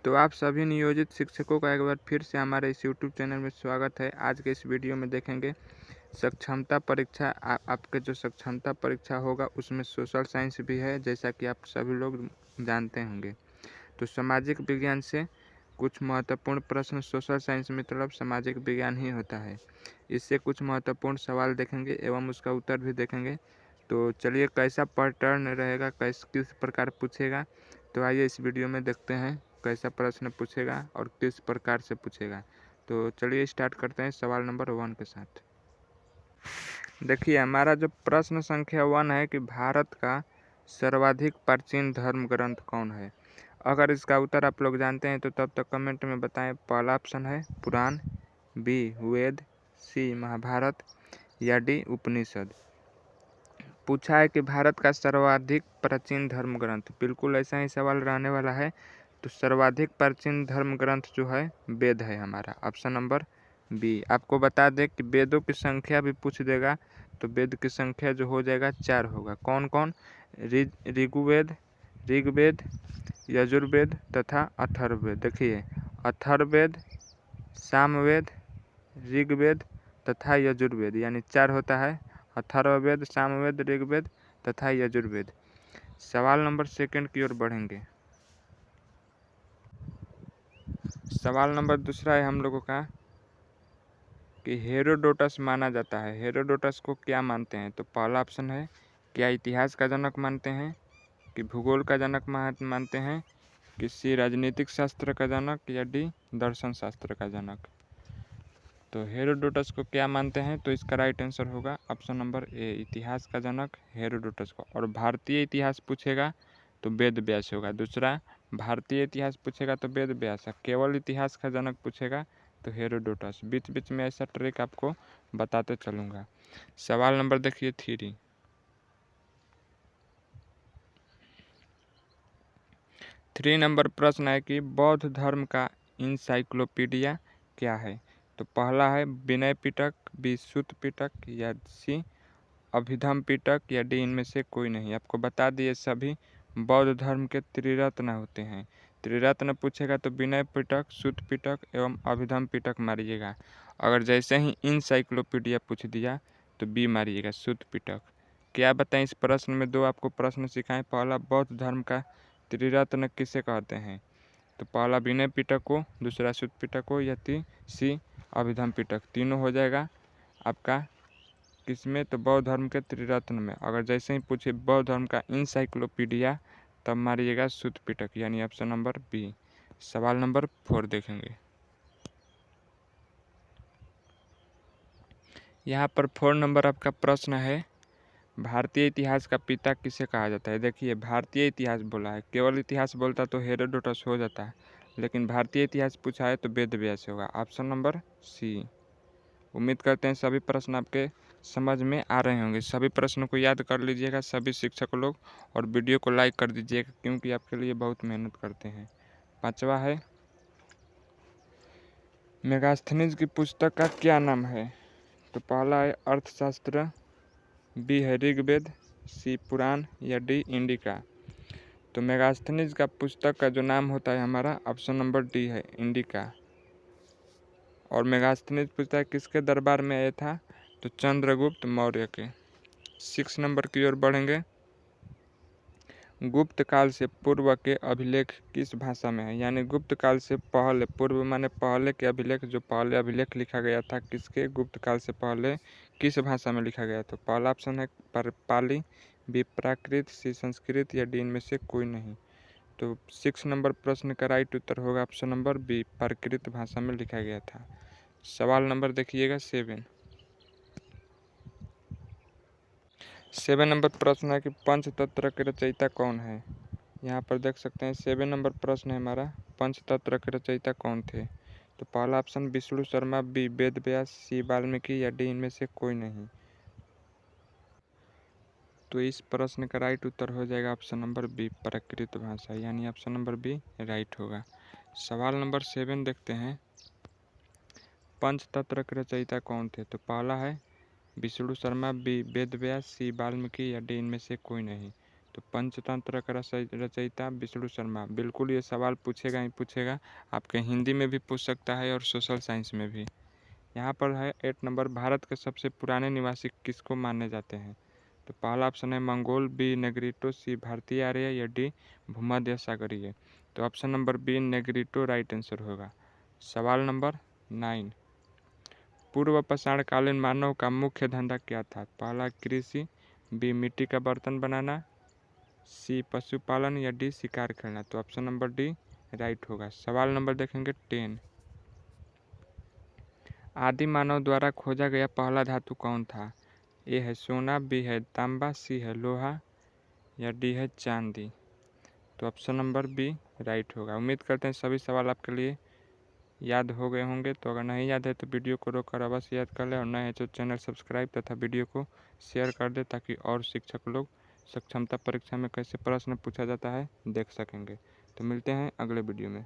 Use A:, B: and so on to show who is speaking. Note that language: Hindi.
A: तो आप सभी नियोजित शिक्षकों का एक बार फिर से हमारे इस यूट्यूब चैनल में स्वागत है। आज के इस वीडियो में देखेंगे सक्षमता परीक्षा। आपके जो सक्षमता परीक्षा होगा उसमें सोशल साइंस भी है, जैसा कि आप सभी लोग जानते होंगे। तो सामाजिक विज्ञान से कुछ महत्वपूर्ण प्रश्न, सोशल साइंस मतलब सामाजिक विज्ञान ही होता है, इससे कुछ महत्वपूर्ण सवाल देखेंगे एवं उसका उत्तर भी देखेंगे। तो चलिए, कैसा पैटर्न रहेगा, किस प्रकार पूछेगा, तो आइए इस वीडियो में देखते हैं कैसा प्रश्न पूछेगा और किस प्रकार से पूछेगा। तो चलिए स्टार्ट करते हैं सवाल नंबर 1 के साथ। देखिए, हमारा जो प्रश्न संख्या 1 है कि भारत का सर्वाधिक प्राचीन धर्म ग्रंथ कौन है। अगर इसका उत्तर आप लोग जानते हैं तो तब तक कमेंट में बताएं। पहला ऑप्शन है पुराण, बी वेद, सी महाभारत या डी उपनिषद। पूछा है कि भारत का सर्वाधिक प्राचीन धर्म ग्रंथ, बिल्कुल ऐसा ही सवाल रहने वाला है। तो सर्वाधिक प्राचीन धर्म ग्रंथ जो है वेद है हमारा, ऑप्शन नंबर बी। आपको बता दें कि वेदों की संख्या भी पूछ देगा, तो वेद की संख्या जो हो जाएगा 4 होगा। कौन कौन? ऋग्वेद, ऋग्वेद, यजुर्वेद तथा अथर्ववेद। देखिए, अथर्ववेद, सामवेद, ऋग्वेद तथा यजुर्वेद, यानी 4 होता है। अथर्ववेद, सामवेद, ऋग्वेद तथा यजुर्वेद। सवाल नंबर 2 की ओर बढ़ेंगे। सवाल नंबर 2 है हम लोगों का कि हेरोडोटस माना जाता है। हेरोडोटस को क्या मानते हैं? तो पहला ऑप्शन है क्या इतिहास का जनक मानते हैं, कि भूगोल का जनक मानते हैं, कि सी राजनीतिक शास्त्र का जनक, या डी दर्शन शास्त्र का जनक। तो हेरोडोटस को क्या मानते हैं? तो इसका राइट आंसर होगा ऑप्शन नंबर ए, इतिहास का जनक हेरोडोटस को। और भारतीय इतिहास पूछेगा तो वेद व्यास होगा। दूसरा, भारतीय इतिहास पूछेगा तो वेद व्यास है। केवल इतिहास का जनक पूछेगा तो हेरोडोटस। बीच बीच में ऐसा ट्रिक आपको बताते चलूँगा। सवाल नंबर देखिए 3 नंबर प्रश्न है कि बौद्ध धर्म का इंसाइक्लोपीडिया क्या है। तो पहला है विनय पिटक, बी सुत पिटक, या सी अभिधम पिटक, या डी इनमें से कोई नहीं। आपको बता दिए सभी बौद्ध धर्म के त्रिरत्न होते हैं। त्रिरत्न पूछेगा तो विनय पिटक, सुत पिटक एवं अभिधम पिटक मारिएगा। अगर जैसे ही इंसाइक्लोपीडिया पूछ दिया तो बी मारिएगा, सुत पिटक। क्या बताएं इस प्रश्न में? 2 आपको प्रश्न सिखाएं। पहला, बौद्ध धर्म का त्रिरत्न किसे कहते हैं? तो पहला विनय पिटक को, दूसरा सुत पिटक को, या सी अभिधम पिटक। तीनों हो जाएगा आपका किसमें? तो बौद्ध धर्म के त्रिरत्न में। अगर जैसे ही पूछे बौद्ध धर्म का इंसाइक्लोपीडिया तब मारिएगा सुत पिटक, यानी ऑप्शन नंबर बी। सवाल नंबर 4 देखेंगे। यहाँ पर 4 नंबर आपका प्रश्न है, भारतीय इतिहास का पिता किसे कहा जाता है। देखिए, भारतीय इतिहास बोला है, केवल इतिहास बोलता तो हेरोडोटस हो जाता है, लेकिन भारतीय इतिहास पूछा है तो वेद व्यास होगा, ऑप्शन नंबर सी। उम्मीद करते हैं सभी प्रश्न आपके समझ में आ रहे होंगे। सभी प्रश्नों को याद कर लीजिएगा सभी शिक्षक लोग, और वीडियो को लाइक कर दीजिएगा क्योंकि आपके लिए बहुत मेहनत करते हैं। 5वां है, मेगास्थनीज की पुस्तक का क्या नाम है। तो पहला है अर्थशास्त्र, बी है ऋग्वेद, सी पुराण, या डी इंडिका। तो मेगास्थनीज का पुस्तक का जो नाम होता है हमारा, ऑप्शन नंबर डी है, इंडिका। और मेगास्थनीज पूछता है किसके दरबार में आया था। तो चंद्रगुप्त मौर्य के। 6 नंबर की ओर बढ़ेंगे। गुप्त काल से पूर्व के अभिलेख किस भाषा में है। यानी गुप्त काल से पहले, पूर्व माने पहले के अभिलेख, जो पहले अभिलेख लिखा गया था किसके, गुप्त काल से पहले किस भाषा में लिखा गया। तो पहला ऑप्शन है पाली, बी प्राकृत, सी संस्कृत, या डी इनमें से कोई नहीं। तो 6 नंबर प्रश्न का राइट उत्तर होगा ऑप्शन नंबर बी, प्राकृत भाषा में लिखा गया था। सवाल नंबर देखिएगा 7 नंबर प्रश्न है कि पंचतंत्र के रचयिता कौन है। यहाँ पर देख सकते हैं 7 नंबर प्रश्न है हमारा, पंचतंत्र के रचयिता कौन थे। तो पहला ऑप्शन विष्णु शर्मा, बी वेद व्यास, सी वाल्मीकि, या डी इनमें से कोई नहीं। तो इस प्रश्न का राइट उत्तर हो जाएगा ऑप्शन नंबर बी, प्राकृत भाषा, यानी ऑप्शन नंबर बी राइट होगा। सवाल नंबर 7 देखते हैं, पंचतंत्र के रचयिता कौन थे। तो पहला है विष्णु शर्मा, बी वेद व्यास, सी वाल्मीकि, या डी इनमें से कोई नहीं। तो पंचतंत्र का रचयिता विष्णु शर्मा। बिल्कुल ये सवाल पूछेगा ही पूछेगा, आपके हिंदी में भी पूछ सकता है और सोशल साइंस में भी। यहाँ पर है 8 नंबर, भारत के सबसे पुराने निवासी किसको माने जाते हैं? तो पहला ऑप्शन है मंगोल, बी नेग्रिटो, सी भारतीय आर्य या डी भूमध्य सागरीय। तो option number B Negrito right answer होगा। सवाल नंबर 9, पूर्व पाषाणकालीन मानव का मुख्य धंधा क्या था? पहला कृषि, बी मिट्टी का बर्तन बनाना, सी पशुपालन या डी शिकार खेलना। तो ऑप्शन नंबर डी राइट होगा। सवाल नंबर देखेंगे 10, आदि मानव द्वारा खोजा गया पहला धातु कौन था? ए है सोना, बी है तांबा, सी है लोहा या डी है चांदी। तो ऑप्शन नंबर बी राइट होगा। उम्मीद करते हैं सभी सवाल आपके लिए याद हो गए होंगे। तो अगर नहीं याद है तो वीडियो को रोक कर अवश्य याद कर ले, और नए हैं तो चैनल सब्सक्राइब तथा वीडियो को शेयर कर दे, ताकि और शिक्षक लोग सक्षमता परीक्षा में कैसे प्रश्न पूछा जाता है देख सकेंगे। तो मिलते हैं अगले वीडियो में।